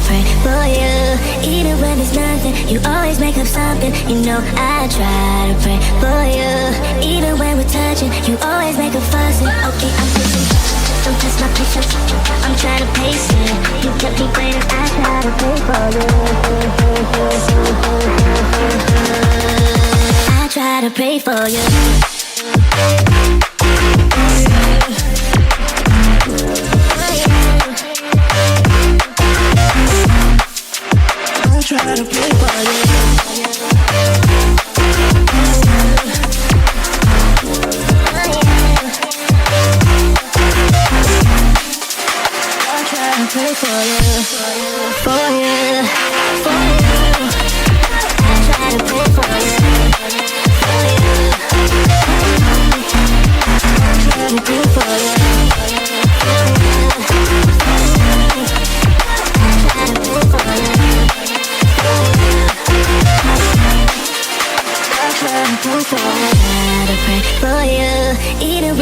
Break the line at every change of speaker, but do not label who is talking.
pray for you. Even when there's nothing, you always make up something. You know I try to pray for you. Even when we're touching, you always make a fuss. Okay, I'm pushing, don't test my patience. I'm trying to pace it. You kept me waiting, I try to pray for you. I try to pray for you. Try to play for you. I try to play for you, for you, for you. I try to play for you, for you. I try to play for you, for you. I try to play for you. I try to pray for you, even when